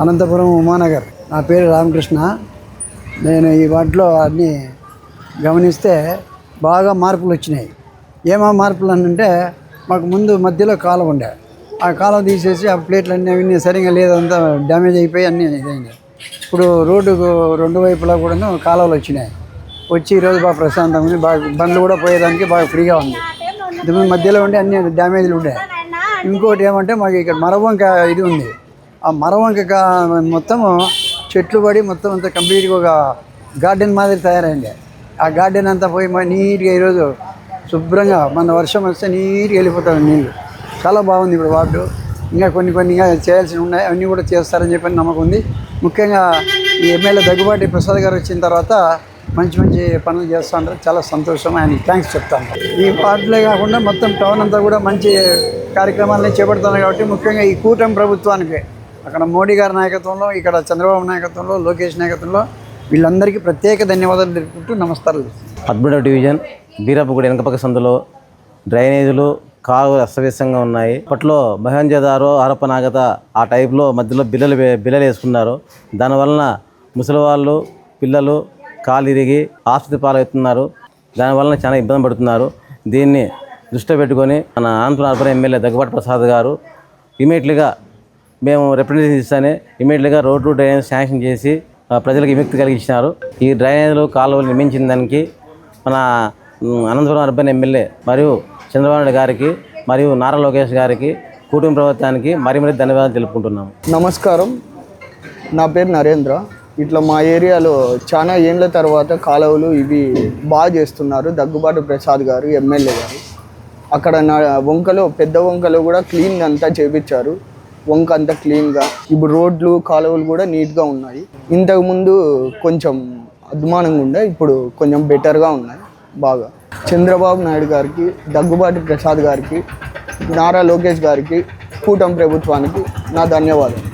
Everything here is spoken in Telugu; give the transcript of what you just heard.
అనంతపురం ఉమానగర్. నా పేరు రామకృష్ణ. నేను ఈ వాటిలో అన్నీ గమనిస్తే బాగా మార్పులు వచ్చినాయి. ఏమా మార్పులు అంటే మాకు ముందు మధ్యలో కాలువ ఉండే, ఆ కాలువ తీసేసి ఆ ప్లేట్లు అన్నీ సరిగా లేదంతా డ్యామేజ్ అయిపోయి అన్నీ ఇదైంది. ఇప్పుడు రోడ్డుకు రెండు వైపులా కూడా కాలువలు వచ్చినాయి. వచ్చి ఈరోజు బాగా ప్రశాంతంగా ఉంది. బాగా బండ్లు కూడా పోయేదానికి బాగా ఫ్రీగా ఉంది. ఇంతకుముందు మధ్యలో ఉండి అన్ని డ్యామేజ్లు ఉండే. ఇంకోటి ఏమంటే మాకు ఇక్కడ మరవంక ఇది ఉంది. ఆ మరవంక మొత్తం చెట్లు పడి మొత్తం అంతా కంప్లీట్గా ఒక గార్డెన్ మాదిరి తయారైంది. ఆ గార్డెన్ అంతా పోయి నీట్గా ఈరోజు శుభ్రంగా మన వర్షం వస్తే నీట్గా వెళ్ళిపోతాయి నీళ్ళు. చాలా బాగుంది ఇప్పుడు వార్డు. ఇంకా కొన్ని ఇంకా చేయాల్సినవి ఉన్నాయి, అవన్నీ కూడా చేస్తారని చెప్పని నమ్మకం ఉంది. ముఖ్యంగా ఈ ఎమ్మెల్యే దగ్గుబాటి ప్రసాద్ గారు వచ్చిన తర్వాత మంచి మంచి పనులు చేస్తూ ఉంటారు. చాలా సంతోషం, ఆయనకి థ్యాంక్స్ చెప్తాను. ఈ వార్డులే కాకుండా మొత్తం టౌన్ అంతా కూడా మంచి కార్యక్రమాలని చేపడుతున్నారు. కాబట్టి ముఖ్యంగా ఈ కూటమి ప్రభుత్వానికి అక్కడ మోడీ గారి నాయకత్వంలో, ఇక్కడ చంద్రబాబు నాయకత్వంలో, లోకేష్ నాయకత్వంలో వీళ్ళందరికీ ప్రత్యేక ధన్యవాదాలు తెలుపుకుంటూ నమస్కారాలు. 13వ డివిజన్ బీరాపగూడ వెనకపక్క సందులో డ్రైనేజీలు కాలువలు అస్తవ్యస్తంగా ఉన్నాయి. అప్పట్లో మహంజదారో హరప్పనాగత ఆ టైప్లో మధ్యలో బిల్లలు వేసుకున్నారు. దానివలన ముసలి వాళ్ళు పిల్లలు కాలు ఇరిగి ఆసుపత్రి పాలవుతున్నారు. దానివలన చాలా ఇబ్బంది పడుతున్నారు. దీన్ని దృష్టిలో పెట్టుకొని మన అనంతపురం ఎమ్మెల్యే దగ్గుబాటి ప్రసాద్ గారు ఇమీడియట్లీగా మేము రిప్రజెంటేషన్ ఇస్తానే ఇమీడియట్లీగా రోడ్డు డ్రైనేజ్ శాంక్షన్ చేసి ప్రజలకు విముక్తి కలిగించినారు. ఈ డ్రైనేజ్లు కాలువలు నిర్మించిన దానికి మన అనంతపురం అర్బన్ ఎమ్మెల్యే మరియు చంద్రబాబు నాయుడు గారికి మరియు నారా లోకేష్ గారికి కూటమి ప్రభుత్వానికి మరీ ధన్యవాదాలు తెలుపుకుంటున్నాము. నమస్కారం, నా పేరు నరేంద్ర. ఇట్లా మా ఏరియాలో చాలా ఏళ్ళ తర్వాత కాలువలు ఇవి బాగా చేస్తున్నారు దగ్గుబాటి ప్రసాద్ గారు ఎమ్మెల్యే గారు. అక్కడ నా వంకలో పెద్ద వంకలో కూడా క్లీన్ అంతా చేపించారు. వంక అంతా క్లీన్గా ఇప్పుడు రోడ్లు కాలువలు కూడా నీట్గా ఉన్నాయి. ఇంతకుముందు కొంచెం అద్మానంగా ఉండే, ఇప్పుడు కొంచెం బెటర్గా ఉన్నాయి. బాగా చంద్రబాబు నాయుడు గారికి, దగ్గుబాటి ప్రసాద్ గారికి, నారా లోకేష్ గారికి, కూటమి ప్రభుత్వానికి నా ధన్యవాదాలు.